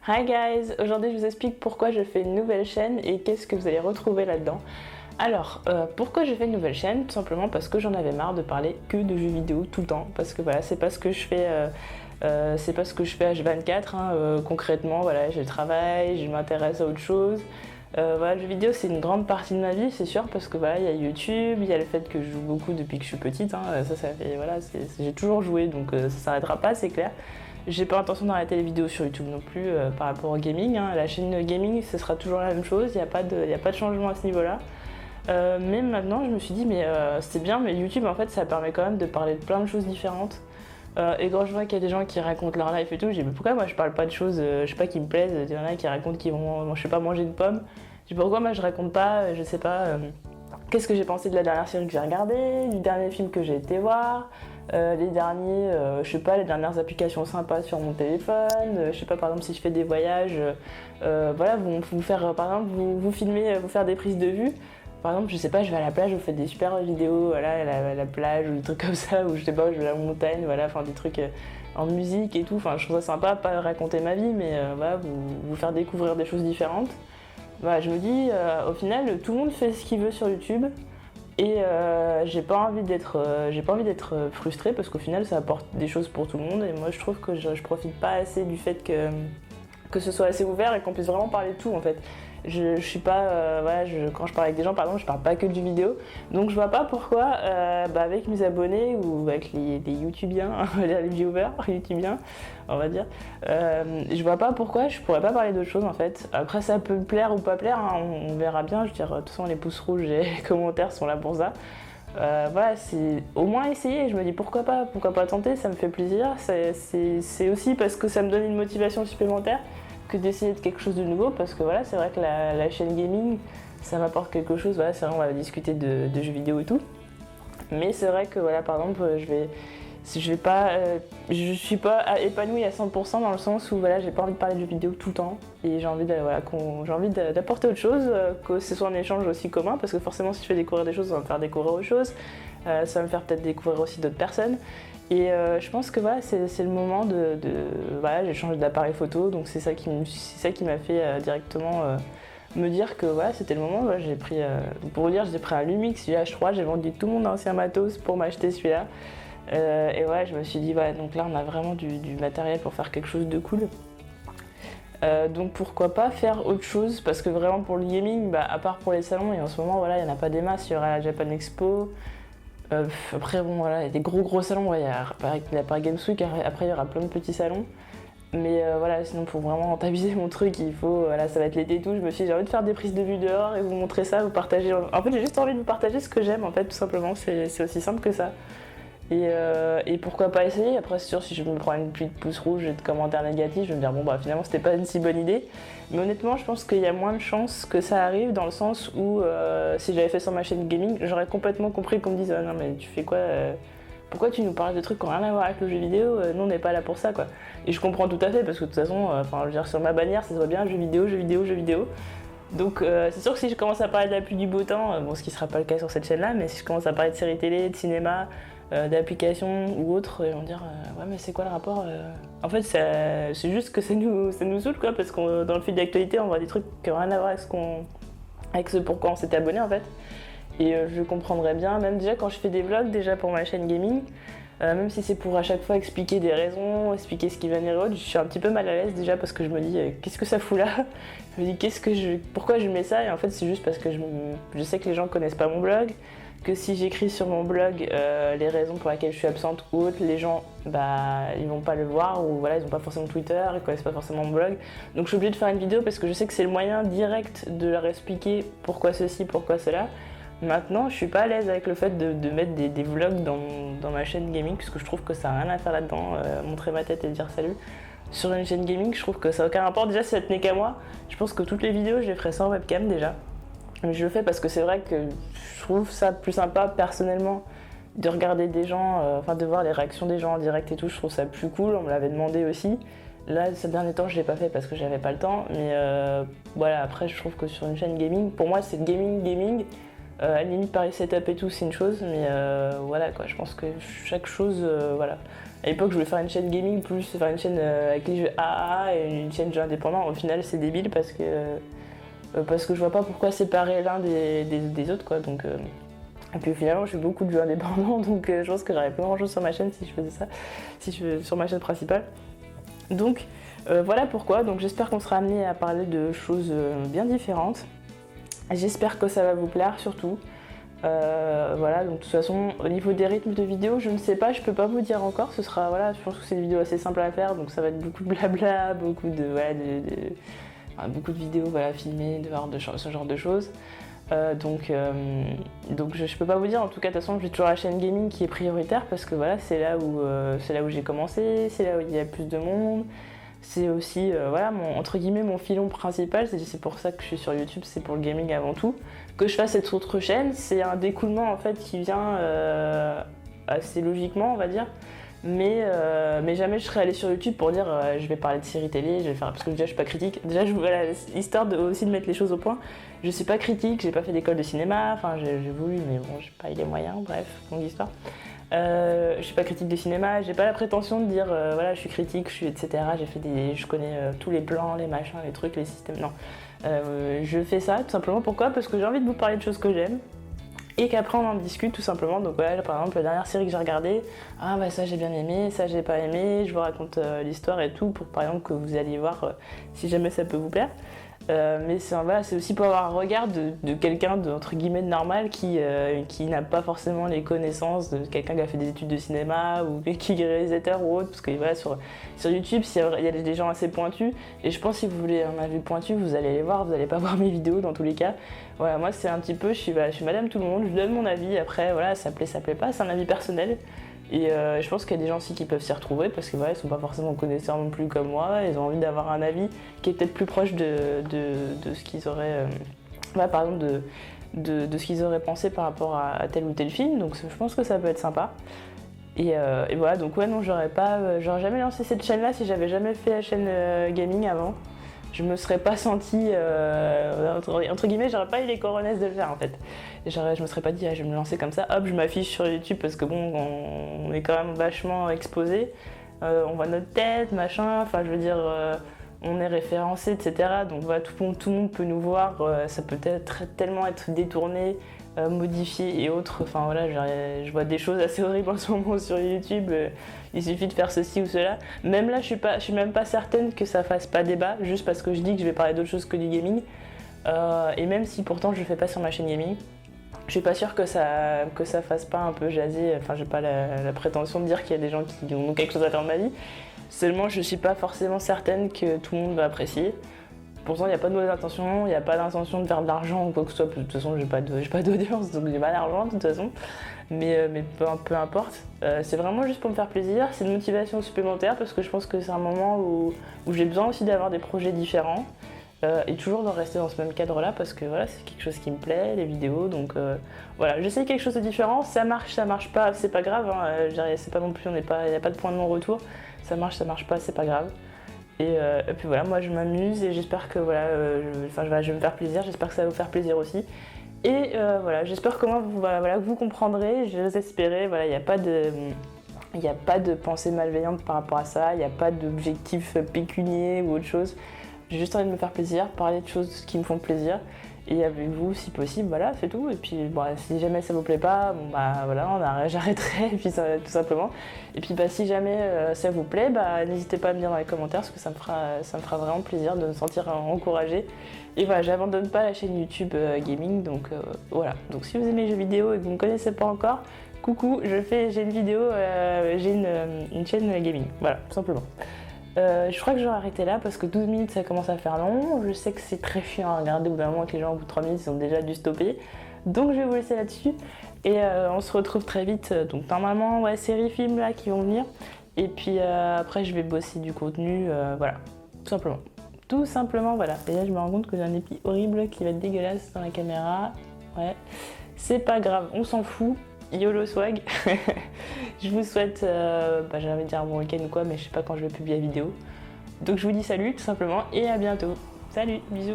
Hi guys, aujourd'hui je vous explique pourquoi je fais une nouvelle chaîne et qu'est-ce que vous allez retrouver là-dedans. Alors, pourquoi j'ai fait une nouvelle chaîne? Tout simplement parce que j'en avais marre de parler que de jeux vidéo tout le temps. Parce que voilà, c'est pas ce que je fais, c'est pas ce que je fais H24. Concrètement, voilà, je travaille, je m'intéresse à autre chose. Voilà, le jeu vidéo c'est une grande partie de ma vie, c'est sûr, parce que voilà, il y a YouTube, il y a le fait que je joue beaucoup depuis que je suis petite. Ça fait, voilà, j'ai toujours joué, donc ça s'arrêtera pas, c'est clair. J'ai pas l'intention d'arrêter les vidéos sur YouTube non plus par rapport au gaming. La chaîne gaming, ce sera toujours la même chose, il n'y a pas de changement à ce niveau-là. Mais maintenant, je me suis dit, c'est bien, mais YouTube, en fait, ça permet quand même de parler de plein de choses différentes. Et quand je vois qu'il y a des gens qui racontent leur life et tout, je dis, mais pourquoi moi je parle pas de choses, je sais pas, qui me plaisent? Il y en a qui racontent qu'ils vont, je sais pas, manger une pomme. Je dis, pourquoi moi je raconte pas, je sais pas, qu'est-ce que j'ai pensé de la dernière série que j'ai regardée, du dernier film que j'ai été voir, les derniers, je sais pas, les dernières applications sympas sur mon téléphone, je sais pas, par exemple si je fais des voyages, voilà, vous faire, par exemple, vous filmer, vous faire des prises de vue. Par exemple, je sais pas, je vais à la plage, vous faites des super vidéos, voilà, la plage ou des trucs comme ça, ou je sais pas, je vais à la montagne, voilà, enfin des trucs en musique et tout. Enfin, je trouve ça sympa, pas raconter ma vie, mais voilà, vous faire découvrir des choses différentes. Voilà, je me dis, au final, tout le monde fait ce qu'il veut sur YouTube. Et j'ai pas envie d'être frustrée parce qu'au final ça apporte des choses pour tout le monde et moi je trouve que je profite pas assez du fait que ce soit assez ouvert et qu'on puisse vraiment parler de tout en fait. Je suis pas, voilà, quand je parle avec des gens par exemple je parle pas que du vidéo, donc je vois pas pourquoi avec mes abonnés ou avec les youtubiens, les viewers youtubiens on va dire, je vois pas pourquoi je pourrais pas parler d'autre chose en fait. Après ça peut me plaire ou pas plaire, on verra bien, je veux dire de toute façon les pouces rouges et les commentaires sont là pour ça. Voilà, c'est au moins essayer, je me dis pourquoi pas tenter, ça me fait plaisir, c'est aussi parce que ça me donne une motivation supplémentaire que d'essayer de quelque chose de nouveau, parce que voilà, c'est vrai que la chaîne gaming, ça m'apporte quelque chose, voilà, c'est vrai, on va discuter de jeux vidéo et tout, mais c'est vrai que voilà, par exemple, je suis pas épanouie à 100% dans le sens où voilà, j'ai pas envie de parler de jeux vidéo tout le temps et j'ai envie d'apporter autre chose, que ce soit un échange aussi commun parce que forcément si je fais découvrir des choses, ça va me faire découvrir autre chose, ça va me faire peut-être découvrir aussi d'autres personnes et je pense que voilà, c'est le moment voilà, j'ai changé d'appareil photo donc c'est ça qui m'a fait directement me dire que voilà, c'était le moment. Voilà, pour vous dire, j'ai pris un Lumix GH3, j'ai vendu tout mon ancien matos pour m'acheter celui-là. Et ouais, je me suis dit, ouais, donc là on a vraiment du matériel pour faire quelque chose de cool. Donc pourquoi pas faire autre chose, parce que vraiment pour le gaming, à part pour les salons, et en ce moment voilà, il n'y en a pas des masses, il y aura la Japan Expo. Après bon voilà, il y a des gros salons, ouais, il y a Paris Games Week, après il y aura plein de petits salons. Mais voilà, sinon pour vraiment rentabiliser mon truc, il faut, voilà, ça va être l'été et tout, je me suis dit j'ai envie de faire des prises de vue dehors et vous montrer ça, vous partager. En fait j'ai juste envie de vous partager ce que j'aime en fait, tout simplement, c'est aussi simple que ça. Et pourquoi pas essayer? Après c'est sûr, si je me prends une pluie de pouces rouges et de commentaires négatifs, je vais me dire bon finalement c'était pas une si bonne idée. Mais honnêtement je pense qu'il y a moins de chances que ça arrive, dans le sens où si j'avais fait sur ma chaîne gaming, j'aurais complètement compris qu'on me dise non mais tu fais quoi, pourquoi tu nous parles de trucs qui n'ont rien à voir avec le jeu vidéo, nous on n'est pas là pour ça quoi. Et je comprends tout à fait parce que de toute façon, je veux dire, sur ma bannière ça se voit bien jeux vidéo, jeux vidéo, jeux vidéo. Donc c'est sûr que si je commence à parler de la pluie du beau temps, bon ce qui sera pas le cas sur cette chaîne là, mais si je commence à parler de séries télé, de cinéma, d'applications ou autres, ils vont dire ouais mais c'est quoi le rapport En fait c'est juste que ça nous saoule quoi, parce que dans le fil d'actualité on voit des trucs qui n'ont rien à voir avec ce pourquoi on s'est abonné en fait. Et je comprendrais bien, même déjà quand je fais des vlogs déjà pour ma chaîne gaming, même si c'est pour à chaque fois expliquer des raisons, expliquer ce qui va venir et autres, je suis un petit peu mal à l'aise déjà parce que je me dis qu'est-ce que ça fout là? Je me dis pourquoi je mets ça? Et en fait c'est juste parce que je sais que les gens connaissent pas mon blog, que si j'écris sur mon blog les raisons pour lesquelles je suis absente ou autres, les gens ils vont pas le voir, ou voilà, ils ont pas forcément Twitter, ils connaissent pas forcément mon blog. Donc je suis obligée de faire une vidéo parce que je sais que c'est le moyen direct de leur expliquer pourquoi ceci, pourquoi cela. Maintenant, je suis pas à l'aise avec le fait de mettre des vlogs dans ma chaîne gaming, parce que je trouve que ça n'a rien à faire là-dedans, montrer ma tête et dire salut. Sur une chaîne gaming, je trouve que ça n'a aucun rapport. Déjà, si ça tenait qu'à moi, je pense que toutes les vidéos, je les ferais sans webcam déjà. Mais je le fais parce que c'est vrai que je trouve ça plus sympa personnellement de regarder des gens, de voir les réactions des gens en direct et tout, je trouve ça plus cool, on me l'avait demandé aussi. Là, ces derniers temps, je l'ai pas fait parce que j'avais pas le temps, mais voilà, après, je trouve que sur une chaîne gaming, pour moi, c'est gaming. À la limite, pareil, setup et tout, c'est une chose, mais voilà quoi, je pense que chaque chose, voilà. À l'époque, je voulais faire une chaîne gaming, plus faire une chaîne avec les jeux AAA et une chaîne jeux indépendants. Au final, c'est débile parce que je vois pas pourquoi séparer l'un des autres, quoi. Donc, et puis finalement, je fais beaucoup de jeux indépendants, donc je pense que j'aurais pas grand chose sur ma chaîne si je faisais ça, sur ma chaîne principale. Donc, voilà pourquoi. Donc, j'espère qu'on sera amené à parler de choses bien différentes. J'espère que ça va vous plaire surtout. Voilà, donc de toute façon, au niveau des rythmes de vidéo, je ne sais pas, je peux pas vous dire encore. Ce sera, voilà, je pense que c'est une vidéo assez simple à faire, donc ça va être beaucoup de blabla, beaucoup de, voilà, beaucoup de vidéos, voilà, filmées, ce genre de choses. Donc je peux pas vous dire. En tout cas, de toute façon, j'ai toujours la chaîne gaming qui est prioritaire parce que voilà, c'est là où j'ai commencé, c'est là où il y a plus de monde. C'est aussi, voilà, entre guillemets, mon filon principal. C'est pour ça que je suis sur YouTube, c'est pour le gaming avant tout. Que je fasse cette autre chaîne, c'est un découlement en fait qui vient assez logiquement, on va dire. Mais jamais je serais allée sur YouTube pour dire je vais parler de séries télé, je vais faire, parce que déjà je suis pas critique. Déjà, voilà, histoire aussi de mettre les choses au point. Je suis pas critique, j'ai pas fait d'école de cinéma, enfin j'ai voulu, mais bon, j'ai pas eu les moyens, bref, longue histoire. Je suis pas critique de cinéma, j'ai pas la prétention de dire voilà, je suis critique, etc. Je connais tous les plans, les machins, les trucs, les systèmes. Non. Je fais ça tout simplement. Pourquoi ? Parce que j'ai envie de vous parler de choses que j'aime et qu'après on en discute tout simplement. Donc voilà, par exemple, la dernière série que j'ai regardée, ah bah ça j'ai bien aimé, ça j'ai pas aimé, je vous raconte l'histoire et tout pour par exemple que vous alliez voir si jamais ça peut vous plaire. Mais voilà, c'est aussi pour avoir un regard de quelqu'un entre guillemets de normal qui n'a pas forcément les connaissances de quelqu'un qui a fait des études de cinéma ou qui est réalisateur ou autre, parce que voilà, sur YouTube il y a des gens assez pointus et je pense que si vous voulez un avis pointu vous allez les voir, vous n'allez pas voir mes vidéos dans tous les cas. Voilà, moi c'est un petit peu, je suis madame tout le monde, je donne mon avis, après voilà, ça plaît pas, c'est un avis personnel. Et je pense qu'il y a des gens aussi qui peuvent s'y retrouver parce que voilà, ils sont pas forcément connaisseurs non plus comme moi, ils ont envie d'avoir un avis qui est peut-être plus proche de ce qu'ils auraient, par exemple de ce qu'ils auraient pensé par rapport à tel ou tel film, donc je pense que ça peut être sympa. Et voilà, donc ouais, non, j'aurais jamais lancé cette chaîne-là si j'avais jamais fait la chaîne gaming avant. Je me serais pas sentie, entre guillemets, j'aurais pas eu les coronesses de le faire en fait. Je me serais pas dit, ah, je vais me lancer comme ça, hop, je m'affiche sur YouTube parce que bon, on est quand même vachement exposé. On voit notre tête, machin, enfin je veux dire, on est référencé, etc. Donc voilà, tout le monde peut nous voir, ça peut tellement être détourné, modifié et autres. Enfin voilà, je vois des choses assez horribles en ce moment sur YouTube. Il suffit de faire ceci ou cela. Même là, je suis même pas certaine que ça fasse pas débat, juste parce que je dis que je vais parler d'autre chose que du gaming. Et même si pourtant je le fais pas sur ma chaîne gaming, je suis pas sûre que ça fasse pas un peu jaser. Enfin, j'ai pas la prétention de dire qu'il y a des gens qui ont quelque chose à faire de ma vie. Seulement, je suis pas forcément certaine que tout le monde va apprécier. Pourtant, il n'y a pas de mauvaise intention, il n'y a pas d'intention de faire de l'argent ou quoi que ce soit. De toute façon, j'ai pas d'audience, donc j'ai pas d'argent de toute façon. Mais peu importe. C'est vraiment juste pour me faire plaisir. C'est une motivation supplémentaire parce que je pense que c'est un moment où j'ai besoin aussi d'avoir des projets différents. Et toujours de rester dans ce même cadre-là parce que voilà, c'est quelque chose qui me plaît, les vidéos. Donc voilà, j'essaie quelque chose de différent. Ça marche pas, c'est pas grave. Hein. C'est pas non plus, il n'y a pas de point de non-retour. Ça marche pas, c'est pas grave. Et puis voilà, moi je m'amuse et j'espère que voilà, je vais me faire plaisir, j'espère que ça va vous faire plaisir aussi. Et voilà, j'espère que vous comprendrez, j'ose espérer, voilà, il n'y a pas de pensée malveillante par rapport à ça, il n'y a pas d'objectif pécunier ou autre chose. J'ai juste envie de me faire plaisir, parler de choses qui me font plaisir. Et avec vous, si possible, voilà, c'est tout. Et puis, bon, si jamais ça vous plaît pas, bon, bah voilà, j'arrêterai, et puis ça, tout simplement. Et puis, bah, si jamais ça vous plaît, bah, n'hésitez pas à me dire dans les commentaires, parce que ça me fera vraiment plaisir de me sentir encouragée. Et voilà, j'abandonne pas la chaîne YouTube gaming, donc voilà. Donc, si vous aimez les jeux vidéo et que vous ne me connaissez pas encore, coucou, j'ai une vidéo, j'ai une chaîne gaming, voilà, tout simplement. Je crois que je vais arrêter là parce que 12 minutes ça commence à faire long. Je sais que c'est très chiant à regarder au bout d'un moment que les gens au bout de 3 minutes ils ont déjà dû stopper. Donc je vais vous laisser là-dessus et on se retrouve très vite. Donc normalement, ouais, séries, films là qui vont venir. Et puis après je vais bosser du contenu, voilà, tout simplement. Tout simplement, voilà. Et là je me rends compte que j'ai un épi horrible qui va être dégueulasse dans la caméra. Ouais, c'est pas grave, on s'en fout. YOLO swag. Je vous souhaite, j'ai envie de dire un bon week-end ou quoi, mais je sais pas quand je vais publier la vidéo. Donc je vous dis salut tout simplement et à bientôt. Salut, bisous.